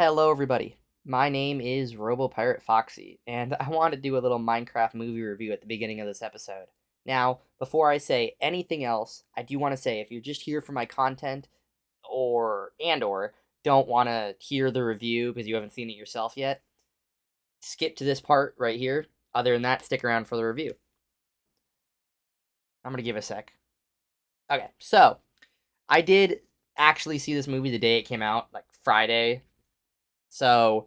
Hello, everybody. My name is RoboPirate Foxy, and I want to do a little Minecraft movie review at the beginning of this episode. Now, before I say anything else, I do want to say if you're just here for my content or don't want to hear the review because you haven't seen it yourself yet, skip to this part right here. Other than that, stick around for the review. I'm going to give a sec. Okay, so I did actually see this movie the day it came out, like Friday. So,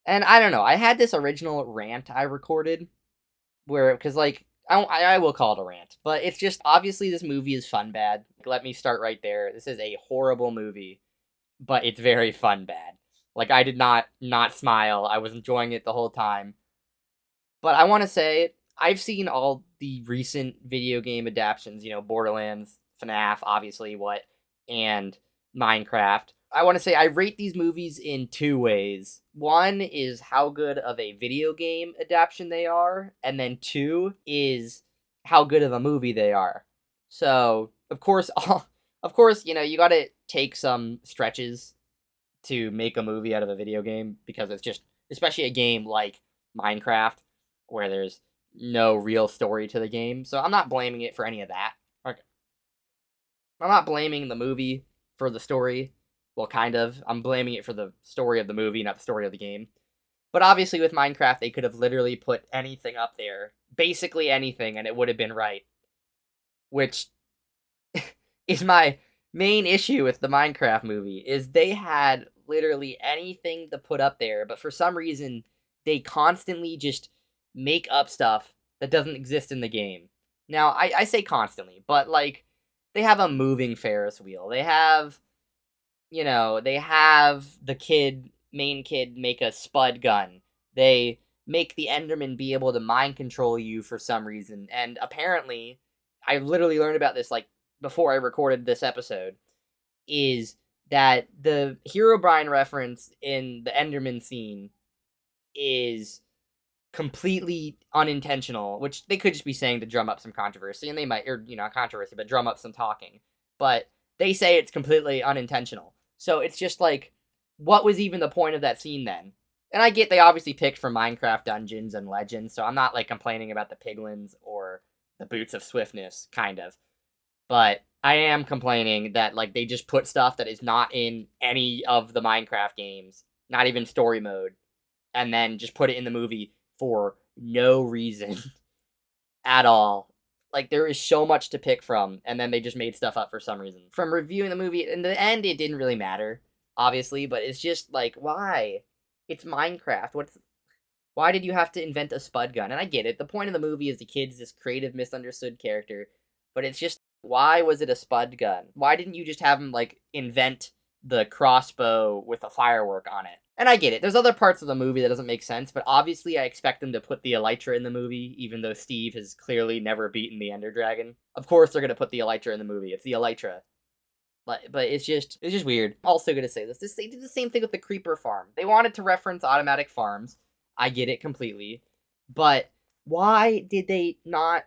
and I don't know. I had this original rant I recorded where, because like, I will call it a rant, but it's just obviously this movie is fun bad. Let me start right there. This is a horrible movie, but it's very fun bad. Like I did not smile. I was enjoying it the whole time. But I want to say I've seen all the recent video game adaptations. Borderlands, FNAF, obviously and Minecraft. I want to say I rate these movies in two ways. One is how good of a video game adaptation they are, and then two is how good of a movie they are. So, of course, you got to take some stretches to make a movie out of a video game because it's just, especially a game like Minecraft where there's no real story to the game. So I'm not blaming it for any of that. Okay. I'm not blaming the movie for the story. Well, kind of. I'm blaming it for the story of the movie, not the story of the game. But obviously, with Minecraft, they could have literally put anything up there, basically anything, and it would have been right. Which is my main issue with the Minecraft movie, is they had literally anything to put up there, but for some reason, they constantly just make up stuff that doesn't exist in the game. Now, I say constantly, but like, they have a moving Ferris wheel. They have the main kid, make a spud gun. They make the Enderman be able to mind control you for some reason. And apparently, I literally learned about this like before I recorded this episode, is that the Herobrine reference in the Enderman scene is completely unintentional, which they could just be saying to drum up some controversy, and they might, or not controversy, but drum up some talking. But they say it's completely unintentional. So it's just like, what was even the point of that scene then? And I get they obviously picked from Minecraft Dungeons and Legends, so I'm not like complaining about the piglins or the boots of swiftness, kind of. But I am complaining that like they just put stuff that is not in any of the Minecraft games, not even story mode, and then just put it in the movie for no reason at all. Like there is so much to pick from, and then they just made stuff up for some reason. From reviewing the movie, in the end, it didn't really matter, obviously, but it's just like, why? It's Minecraft. Why did you have to invent a spud gun? And I get it. The point of the movie is the kid's this creative, misunderstood character, but it's just, why was it a spud gun? Why didn't you just have him like invent the crossbow with a firework on it? And I get it. There's other parts of the movie that doesn't make sense, but obviously I expect them to put the Elytra in the movie, even though Steve has clearly never beaten the Ender Dragon. Of course they're gonna put the Elytra in the movie. It's the Elytra. But it's just weird. Also gonna say this. They did the same thing with the Creeper Farm. They wanted to reference automatic farms. I get it completely. But why did they not?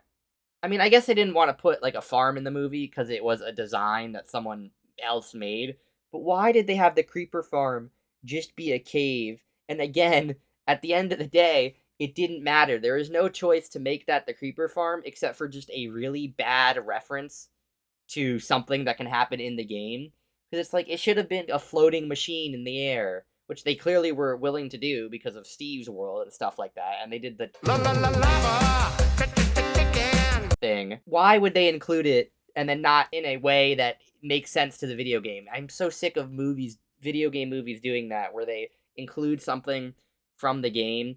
I mean, I guess they didn't want to put like a farm in the movie because it was a design that someone else made. But why did they have the Creeper Farm just be a cave? And again, at the end of the day, it didn't matter. There is no choice to make that the Creeper Farm except for just a really bad reference to something that can happen in the game. Because it's like, it should have been a floating machine in the air, which they clearly were willing to do because of Steve's world and stuff like that. And they did the thing. Why would they include it and then not in a way that makes sense to the video game? I'm so sick of video game movies doing that, where they include something from the game,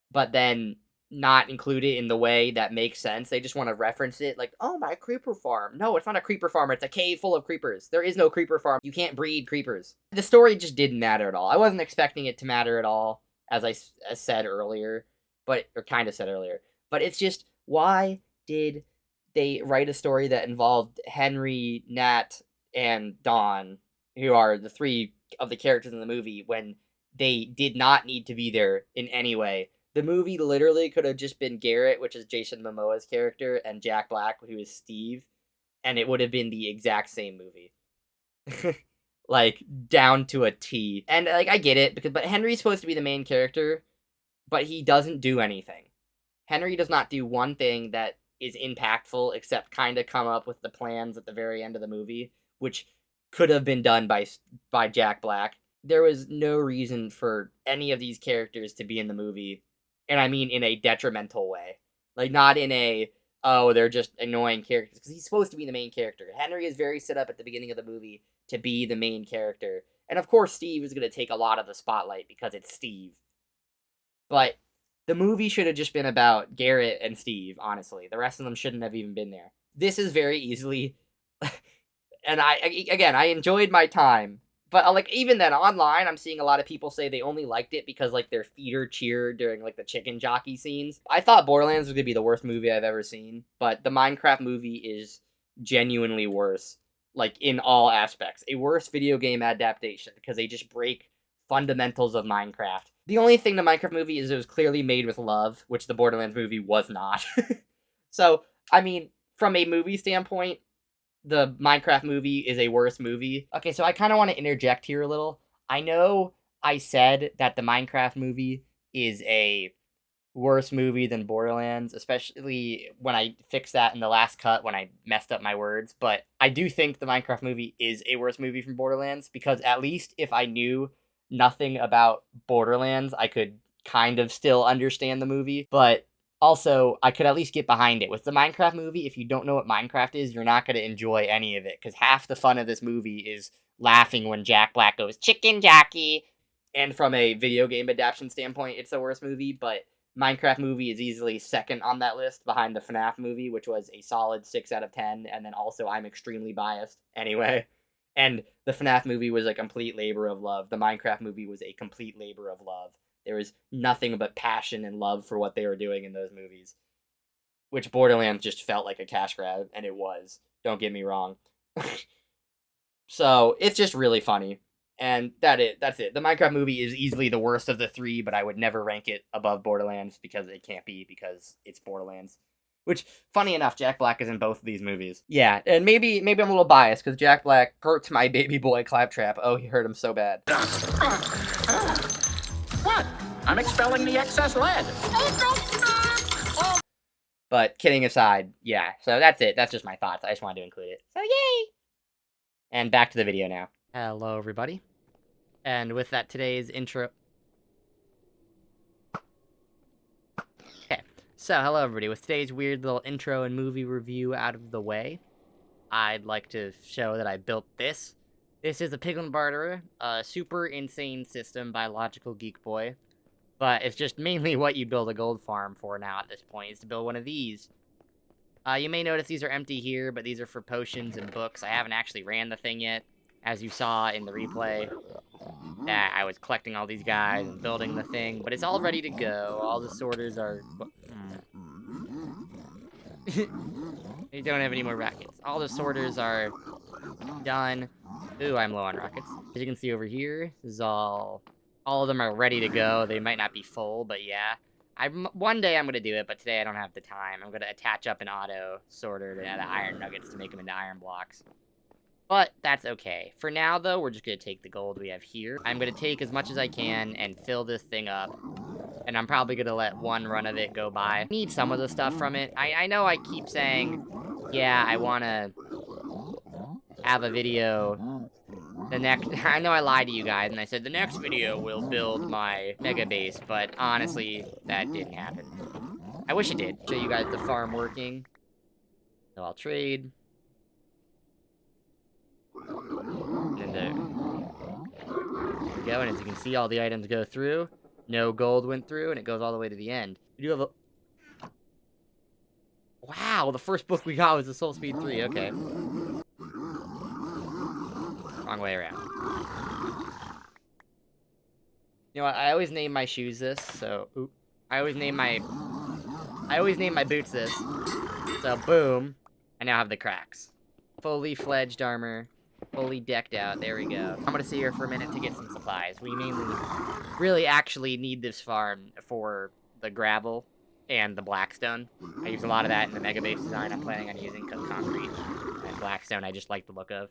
but then not include it in the way that makes sense. They just want to reference it like, oh, my creeper farm. No, it's not a creeper farm. It's a cave full of creepers. There is no creeper farm. You can't breed creepers. The story just didn't matter at all. I wasn't expecting it to matter at all, as said earlier, or kind of said earlier. But it's just, why did they write a story that involved Henry, Nat, and Dawn, who are the three of the characters in the movie, when they did not need to be there in any way? The movie literally could have just been Garrett, which is Jason Momoa's character, and Jack Black, who is Steve, and it would have been the exact same movie. like down to a T. And like I get it but Henry's supposed to be the main character, but he doesn't do anything. Henry does not do one thing that is impactful except kind of come up with the plans at the very end of the movie, which could have been done by Jack Black. There was no reason for any of these characters to be in the movie, and I mean in a detrimental way. Like not in a oh, they're just annoying characters, because he's supposed to be the main character. Henry is very set up at the beginning of the movie to be the main character. And of course Steve is going to take a lot of the spotlight because it's Steve. But the movie should have just been about Garrett and Steve, honestly. The rest of them shouldn't have even been there. This is very easily and I enjoyed my time. But like even then online, I'm seeing a lot of people say they only liked it because like their theater cheered during like the chicken jockey scenes. I thought Borderlands was gonna be the worst movie I've ever seen, but the Minecraft movie is genuinely worse, like in all aspects. A worse video game adaptation because they just break fundamentals of Minecraft. The only thing the Minecraft movie is it was clearly made with love, which the Borderlands movie was not. So, I mean, from a movie standpoint, the Minecraft movie is a worse movie. Okay, so I kind of want to interject here a little. I know I said that the Minecraft movie is a worse movie than Borderlands, especially when I fixed that in the last cut when I messed up my words. But I do think the Minecraft movie is a worse movie from Borderlands because at least if I knew nothing about Borderlands, I could kind of still understand the movie. But also, I could at least get behind it. With the Minecraft movie, if you don't know what Minecraft is, you're not going to enjoy any of it because half the fun of this movie is laughing when Jack Black goes, "Chicken Jockey." And from a video game adaptation standpoint, it's the worst movie, but Minecraft movie is easily second on that list behind the FNAF movie, which was a solid 6 out of 10, and then also I'm extremely biased anyway. And the FNAF movie was a complete labor of love. The Minecraft movie was a complete labor of love. There was nothing but passion and love for what they were doing in those movies, which Borderlands just felt like a cash grab, and it was. Don't get me wrong. So, it's just really funny. And that's it. The Minecraft movie is easily the worst of the three, but I would never rank it above Borderlands because it can't be because it's Borderlands. Which, funny enough, Jack Black is in both of these movies. Yeah, and maybe I'm a little biased because Jack Black hurts my baby boy Claptrap. Oh, he hurt him so bad. What? I'm expelling the excess lead. But kidding aside, yeah. So that's it. That's just my thoughts. I just wanted to include it. So yay! And back to the video now. Hello, everybody. And with that, today's intro... Okay, so hello, everybody. With today's weird little intro and movie review out of the way, I'd like to show that I built this. This is a Piglin Barterer, a super insane system by Logical Geek Boy. But it's just mainly what you build a gold farm for now at this point, is to build one of these. You may notice these are empty here, but these are for potions and books. I haven't actually ran the thing yet. As you saw in the replay, that I was collecting all these guys and building the thing, but it's all ready to go. All the sorters are... You don't have any more rockets. All the sorters are done. Ooh, I'm low on rockets. As you can see over here, this is all of them are ready to go. They might not be full, but yeah. One day I'm going to do it, but today I don't have the time. I'm going to attach up an auto sorter to the iron nuggets to make them into iron blocks. But that's okay. For now, though, we're just going to take the gold we have here. I'm going to take as much as I can and fill this thing up. And I'm probably going to let one run of it go by. I need some of the stuff from it. I know I keep saying, yeah, I want to have a video. I know I lied to you guys, and I said the next video will build my mega base, but honestly, that didn't happen. I wish it did. Show you guys the farm working. So I'll trade. And there we go, and as you can see, all the items go through. No gold went through, and it goes all the way to the end. We do have a... Wow, the first book we got was the Soul Speed 3, okay. Wrong way around. You know what, I always name my shoes this, so... Oop. I always name my boots this. So, boom. I now have the cracks. Fully fledged armor. Fully decked out. There we go. I'm gonna sit here for a minute to get some supplies. We mainly really actually need this farm for the gravel and the blackstone. I use a lot of that in the mega base design I'm planning on using because concrete and blackstone I just like the look of.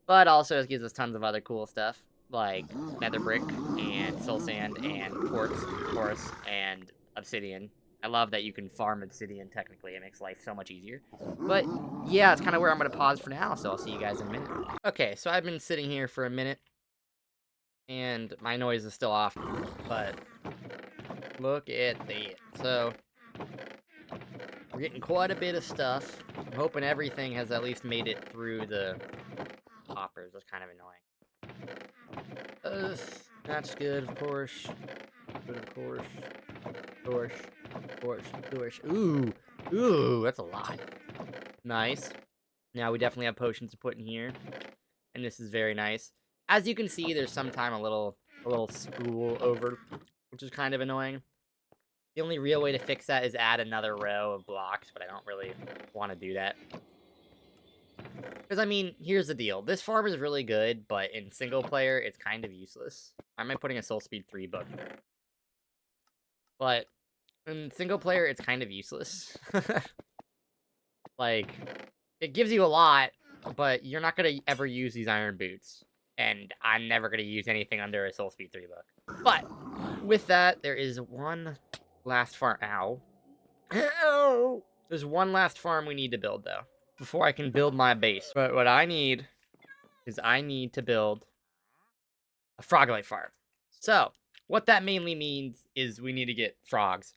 But also it gives us tons of other cool stuff, like nether brick and soul sand and quartz, of course, and obsidian. I love that you can farm obsidian, technically. It makes life so much easier. But, yeah, it's kind of where I'm going to pause for now, so I'll see you guys in a minute. Okay, so I've been sitting here for a minute, and my noise is still off, but look at that. So, we're getting quite a bit of stuff. I'm hoping everything has at least made it through the hoppers. That's kind of annoying. That's good, of course. Good, of course. Of course. Ooh, that's a lot. Nice. Now we definitely have potions to put in here, and this is very nice. As you can see, there's sometimes a little spool over, which is kind of annoying. The only real way to fix that is add another row of blocks, but I don't really want to do that. Because, I mean, here's the deal. This farm is really good, but in single player, it's kind of useless. Why am I putting a Soul Speed 3 book? But in single player, it's kind of useless. Like, it gives you a lot, but you're not going to ever use these iron boots. And I'm never going to use anything under a Soul Speed 3 book. But, with that, there is one last farm. Ow. Ow! There's one last farm we need to build, though, before I can build my base. But what I need is I need to build a Froglight farm. So, what that mainly means is we need to get frogs.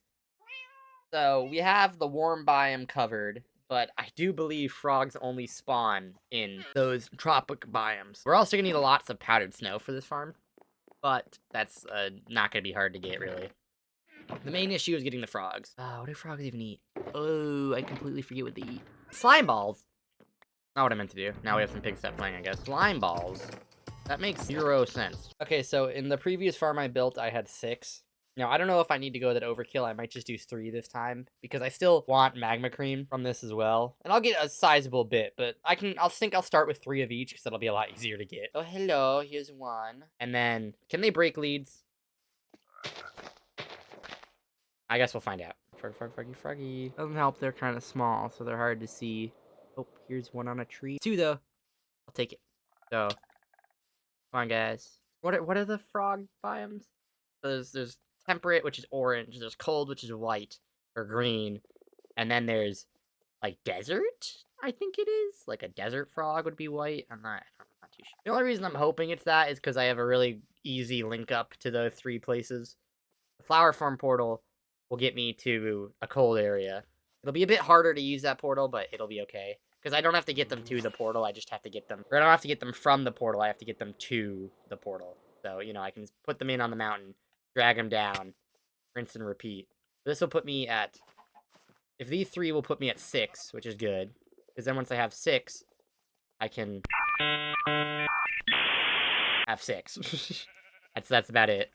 So, we have the warm biome covered, but I do believe frogs only spawn in those tropic biomes. We're also going to need lots of powdered snow for this farm, but that's not going to be hard to get, really. The main issue is getting the frogs. What do frogs even eat? Oh, I completely forget what they eat. Slime balls. Not what I meant to do. Now we have some pigs that playing, I guess. Slime balls. That makes 0 sense. Okay, so in the previous farm I built, I had 6. Now, I don't know if I need to go that overkill. I might just do 3 this time, because I still want magma cream from this as well. And I'll get a sizable bit, but I think I'll start with 3 of each, because that'll be a lot easier to get. Oh, hello, here's one. And then, can they break leads? I guess we'll find out. Froggy. Doesn't help, they're kind of small, so they're hard to see. Oh, here's one on a tree. 2, though. I'll take it. So, come on, guys. What are the frog biomes? There's temperate, which is orange. There's cold, which is white or green. And then there's, like, desert, I think it is. Like, a desert frog would be white. I'm not too sure. The only reason I'm hoping it's that is because I have a really easy link up to those 3 places. The flower farm portal will get me to a cold area. It'll be a bit harder to use that portal, but it'll be okay. Because I don't have to get them to the portal, I just have to get them... Or I don't have to get them from the portal, I have to get them to the portal. So, you know, I can put them in on the mountain, drag them down, rinse and repeat. This will put me at... If these 3 will put me at 6, which is good. Because then once I have 6, I can... have 6. That's about it.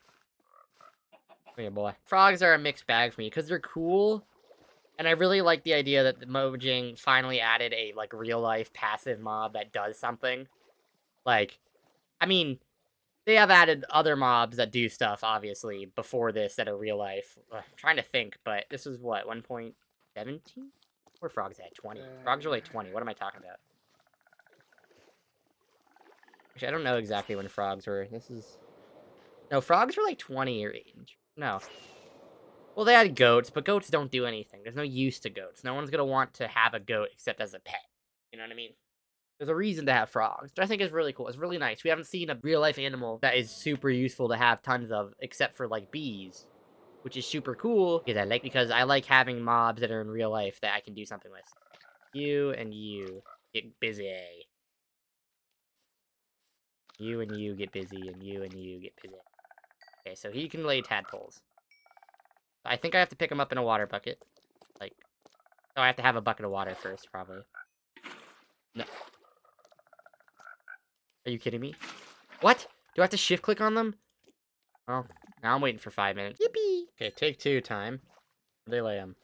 Oh yeah, boy. Frogs are a mixed bag for me, because they're cool, and I really like the idea that the Mojang finally added a, like, real-life passive mob that does something. Like, I mean, they have added other mobs that do stuff, obviously, before this that are real-life. I'm trying to think, but this is, what, 1.17? Where frogs at? 20. Frogs are like 20. What am I talking about? Actually, I don't know exactly when frogs were. This is... No, frogs were like 20 or 8. No. Well, they had goats, but goats don't do anything. There's no use to goats. No one's going to want to have a goat except as a pet. You know what I mean? There's a reason to have frogs, which I think is really cool. It's really nice. We haven't seen a real-life animal that is super useful to have tons of, except for, like, bees, which is super cool, because I like having mobs that are in real life that I can do something with. You and you get busy. You and you get busy, and you get busy. Okay, so he can lay tadpoles. I think I have to pick him up in a water bucket. Like, so I have to have a bucket of water first, probably. No. Are you kidding me? What? Do I have to shift click on them? Well, now I'm waiting for 5 minutes. Yippee! Okay, take 2 time. They lay them.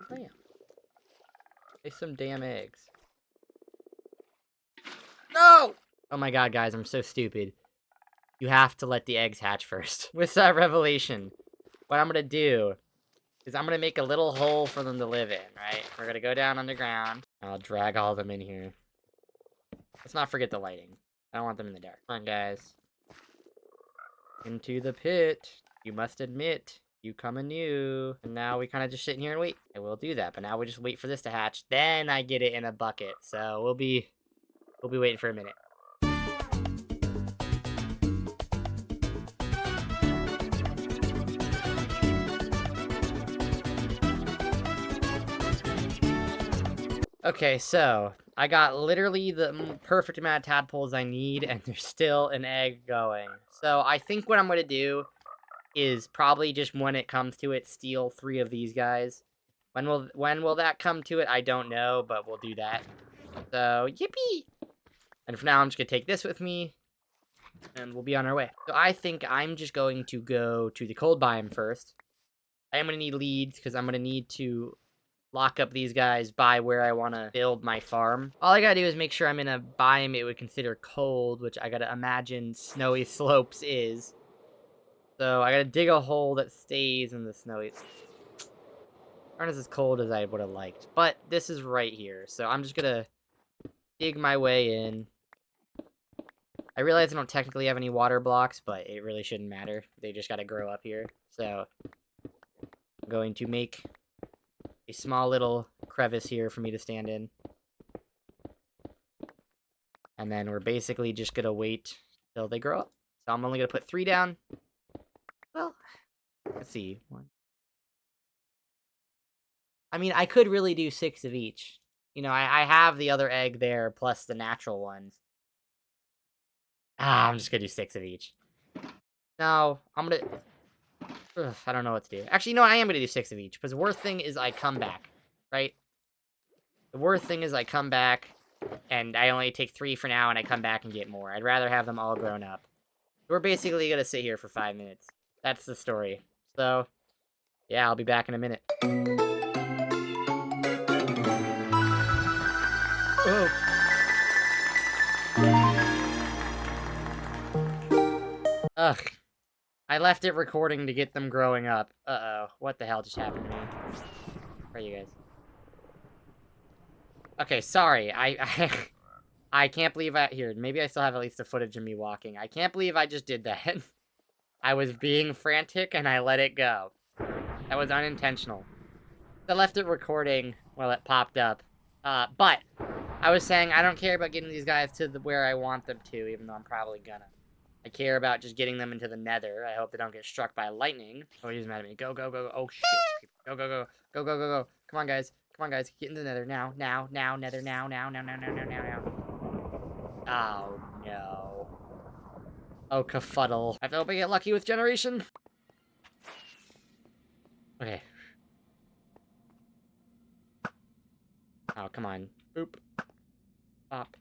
Lay 'em. Lay some damn eggs. No! Oh my god, guys, I'm so stupid. You have to let the eggs hatch first. With that revelation, what I'm gonna do is I'm gonna make a little hole for them to live in, right? We're gonna go down underground. I'll drag all of them in here. Let's not forget the lighting. I don't want them in the dark. Come on, guys. Into the pit. You must admit, you come anew. And now we kind of just sit in here and wait. I will do that, but now we just wait for this to hatch. Then I get it in a bucket. So we'll be waiting for a minute. Okay, so I got literally the perfect amount of tadpoles I need, and there's still an egg going. So I think what I'm going to do is probably just when it comes to it, steal 3 of these guys. When will that come to it? I don't know, but we'll do that. So, yippee! And for now, I'm just going to take this with me, and we'll be on our way. So I think I'm just going to go to the cold biome first. I am going to need leads, because I'm going to need to lock up these guys by where I want to build my farm. All I gotta do is make sure I'm in a biome it would consider cold, which I gotta imagine snowy slopes is. So I gotta dig a hole that stays in the snowy. Aren't as cold as I would have liked, but this is right here. So I'm just gonna dig my way in. I realize I don't technically have any water blocks, but it really shouldn't matter. They just gotta grow up here. So I'm going to make a small little crevice here for me to stand in. And then we're basically just gonna wait till they grow up. So I'm only gonna put 3 down. Well, let's see. 1. I mean, I could really do 6 of each. You know, I have the other egg there plus the natural ones. I'm just gonna do 6 of each. No, I'm gonna... Ugh, I don't know what to do. Actually, no, I am gonna do 6 of each. Because the worst thing is I come back, right? The worst thing is I come back, and I only take 3 for now, and I come back and get more. I'd rather have them all grown up. We're basically gonna sit here for 5 minutes. That's the story. So, yeah, I'll be back in a minute. Oh. Ugh. I left it recording to get them growing up. Uh-oh. What the hell just happened to me? Where are you guys? Okay, sorry. I can't believe here, maybe I still have at least the footage of me walking. I can't believe I just did that. I was being frantic and I let it go. That was unintentional. I left it recording while it popped up. But I was saying I don't care about getting these guys to where I want them to, even though I'm probably gonna. I care about just getting them into the nether. I hope they don't get struck by lightning. Oh, he's mad at me. Go, go, go, go. Oh, shit. Go, go, go. Go, go, go, go. Come on, guys. Come on, guys. Get into the nether. Now, now, now, nether. Now, now, now, now, now, now, now, now. Oh, no. Oh, kafuddle. I hope I get lucky with generation. Okay. Oh, come on. Boop. Pop.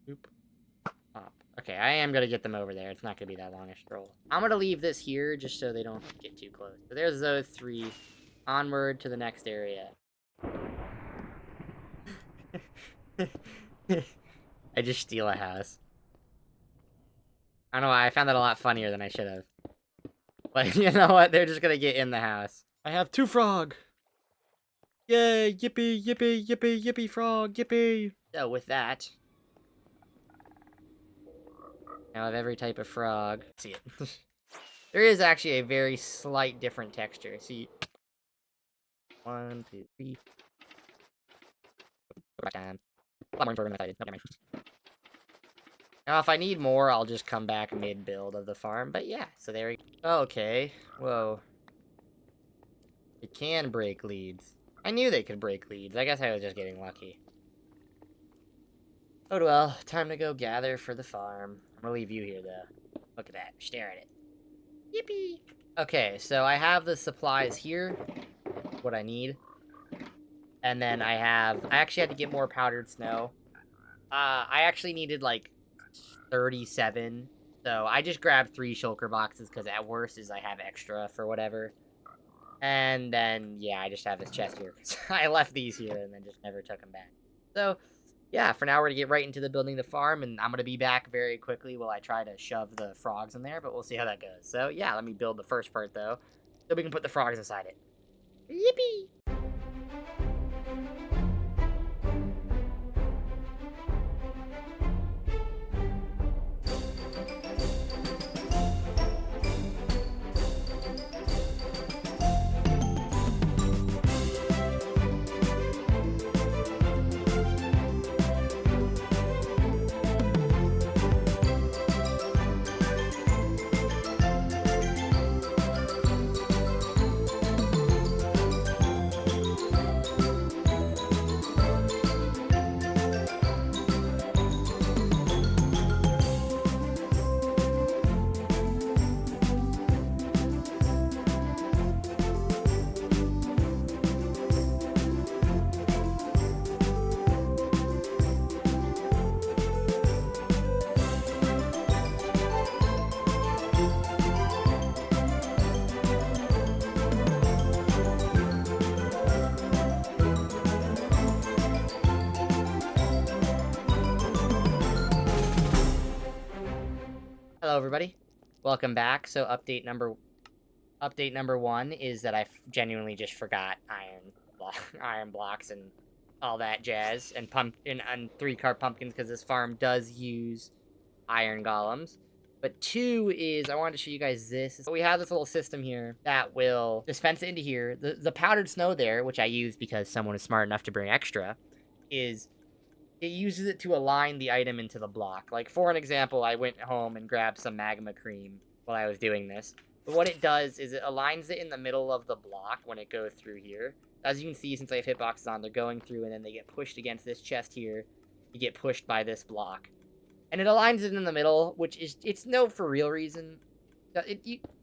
Boop. Pop. Okay, I am gonna get them over there. It's not gonna be that long a stroll. I'm gonna leave this here just so they don't get too close. So there's those 3. Onward to the next area. I just steal a house. I don't know why, I found that a lot funnier than I should have. But you know what? They're just gonna get in the house. I have 2 frog! Yay! Yippee! Yippee! Yippee! Yippee! Frog! Yippee! So with that, now I have every type of frog. See it. There is actually a very slight different texture. See. 1, 2, 3. Time. A lot more important than I thought. No, now, if I need more, I'll just come back mid-build of the farm. But yeah, so there we go. Okay. Whoa. It can break leads. I knew they could break leads. I guess I was just getting lucky. Oh well, time to go gather for the farm. I'm gonna leave you here, though. Look at that. Stare at it. Yippee! Okay, so I have the supplies here. What I need. And then I actually had to get more powdered snow. I actually needed, like, 37. So I just grabbed 3 shulker boxes, because at worst is I have extra for whatever. And then, yeah, I just have this chest here, because I left these here and then just never took them back. So, yeah, for now we're going to get right into the building the farm, and I'm going to be back very quickly while I try to shove the frogs in there, but we'll see how that goes. So, yeah, let me build the first part, though, so we can put the frogs inside it. Yippee! Hello, everybody. Welcome back. So, update number one is that I genuinely just forgot iron blocks and all that jazz, and and 3-card pumpkins because this farm does use iron golems. But two is I wanted to show you guys this. So we have this little system here that will dispense it into here. The powdered snow there, which I use because someone is smart enough to bring extra, is it uses it to align the item into the block. Like, for an example, I went home and grabbed some magma cream while I was doing this. But what it does is it aligns it in the middle of the block when it goes through here. As you can see, since I have hitboxes on, they're going through, and then they get pushed against this chest here. You get pushed by this block. And it aligns it in the middle, which is, it's no for real reason.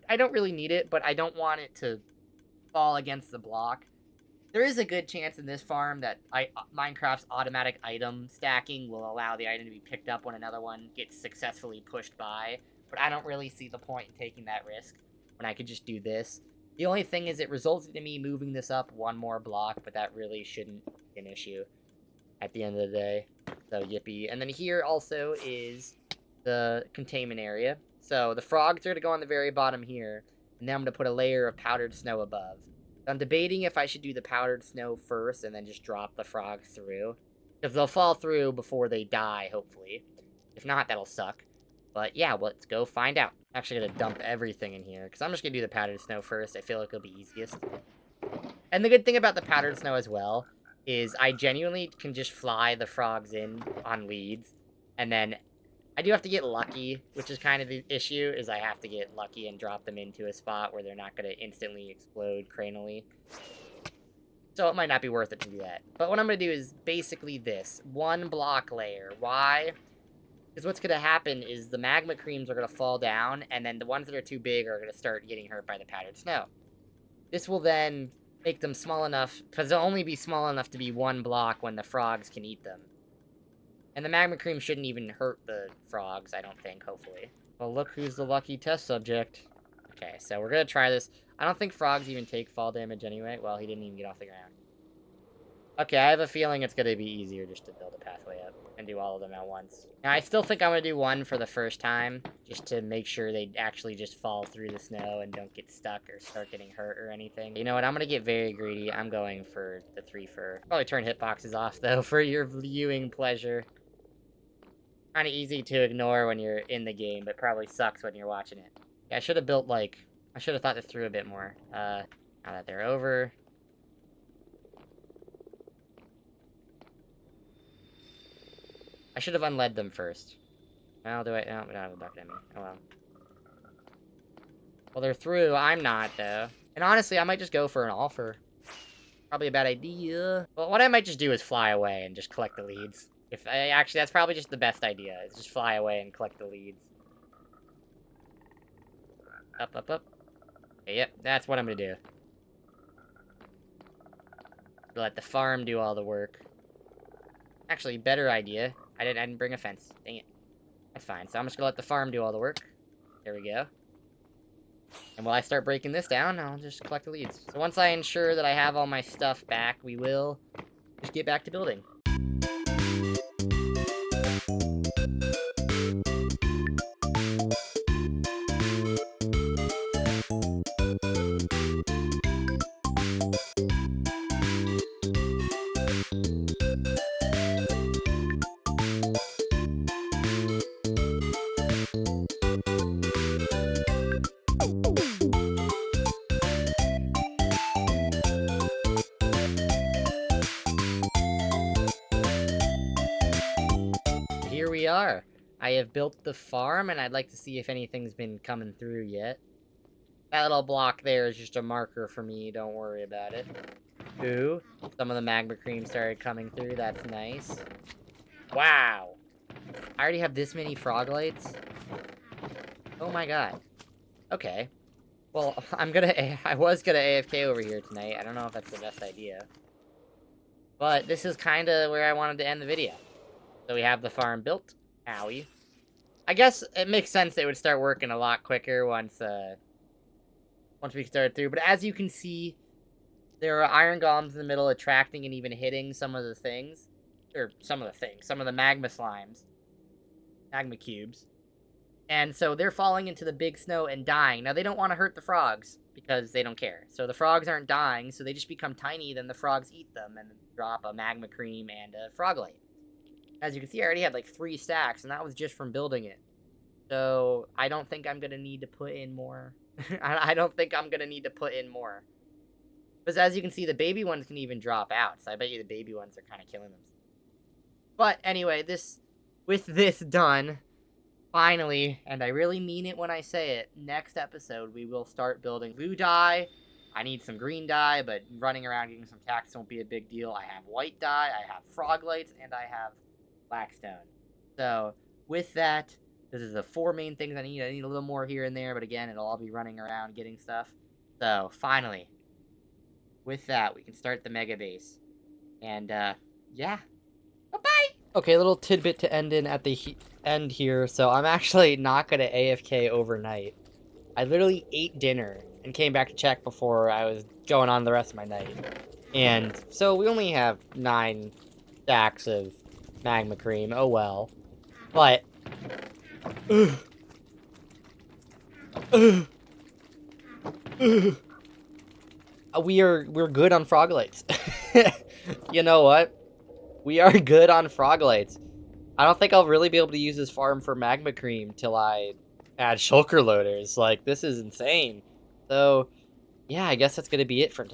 I don't really need it, but I don't want it to fall against the block. There is a good chance in this farm that Minecraft's automatic item stacking will allow the item to be picked up when another one gets successfully pushed by, but I don't really see the point in taking that risk when I could just do this. The only thing is it results in me moving this up one more block, but that really shouldn't be an issue at the end of the day. So, yippee. And then here also is the containment area. So, the frogs are going to go on the very bottom here, and then I'm going to put a layer of powdered snow above. I'm debating if I should do the powdered snow first and then just drop the frogs through. Because they'll fall through before they die, hopefully. If not, that'll suck. But yeah, let's go find out. I'm actually going to dump everything in here, because I'm just going to do the powdered snow first. I feel like it'll be easiest. And the good thing about the powdered snow as well is I genuinely can just fly the frogs in on leads. And then I do have to get lucky, which is kind of the issue, is I have to get lucky and drop them into a spot where they're not going to instantly explode cranally. So it might not be worth it to do that. But what I'm going to do is basically this. One block layer. Why? Because what's going to happen is the magma creams are going to fall down, and then the ones that are too big are going to start getting hurt by the powdered snow. This will then make them small enough, because they'll only be small enough to be one block when the frogs can eat them. And the magma cream shouldn't even hurt the frogs, I don't think, hopefully. Well, look who's the lucky test subject. Okay, so we're gonna try this. I don't think frogs even take fall damage anyway. Well, he didn't even get off the ground. Okay, I have a feeling it's gonna be easier just to build a pathway up and do all of them at once. Now, I still think I'm gonna do one for the first time, just to make sure they actually just fall through the snow and don't get stuck or start getting hurt or anything. You know what, I'm gonna get very greedy. I'm going for the 3 fur. Probably turn hitboxes off, though, for your viewing pleasure. Kind of easy to ignore when you're in the game, but probably sucks when you're watching it. Yeah, I should have built, like... I should have thought this through a bit more. Now that they're over... I should have unled them first. Well, do I... No, we don't have a bucket in me. Oh, well. Well, they're through. I'm not, though. And honestly, I might just go for an offer. Probably a bad idea. Well, what I might just do is fly away and just collect the leads. Actually, that's probably just the best idea, is just fly away and collect the leads. Up, up, up. Okay, yep, that's what I'm gonna do. Let the farm do all the work. Actually, better idea. I didn't bring a fence. Dang it. That's fine. So I'm just gonna let the farm do all the work. There we go. And while I start breaking this down, I'll just collect the leads. So once I ensure that I have all my stuff back, we will just get back to building. Here we are. I have built the farm, and I'd like to see if anything's been coming through yet. That little block there is just a marker for me, don't worry about it. Ooh, some of the magma cream started coming through, that's nice. Wow! I already have this many froglights? Oh my god. Okay. Well, I was gonna AFK over here tonight. I don't know if that's the best idea. But this is kinda where I wanted to end the video. So we have the farm built. Owie. I guess it makes sense that it would start working a lot quicker once we started through. But as you can see, there are iron golems in the middle attracting and even hitting some of the things. Or some of the magma slimes. Magma cubes. And so they're falling into the big snow and dying. Now, they don't want to hurt the frogs because they don't care. So the frogs aren't dying, so they just become tiny, then the frogs eat them and drop a magma cream and a froglight. As you can see, I already had like 3 stacks, and that was just from building it. So I don't think I'm going to need to put in more. I don't think I'm going to need to put in more. Because as you can see, the baby ones can even drop out. So I bet you the baby ones are kind of killing them. But anyway, with this done, finally, and I really mean it when I say it, next episode we will start building blue dye. I need some green dye, but running around getting some cactus won't be a big deal. I have white dye, I have frog lights, and I have blackstone. So with that, this is the 4 main things I need. I need a little more here and there, but again, it'll all be running around getting stuff. So finally, with that, we can start the mega base. And yeah. Bye-bye! Okay, a little tidbit to end in at the end here. So I'm actually not going to AFK overnight. I literally ate dinner and came back to check before I was going on the rest of my night. And so we only have 9 stacks of magma cream. Oh well. But we're good on Froglights. You know what? We are good on Froglights. I don't think I'll really be able to use this farm for magma cream till I add shulker loaders. Like, this is insane. So, yeah, I guess that's gonna be it for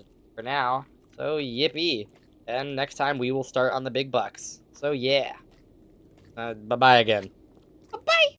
now. So, yippee. And next time we will start on the big bucks. So, yeah. Bye-bye again.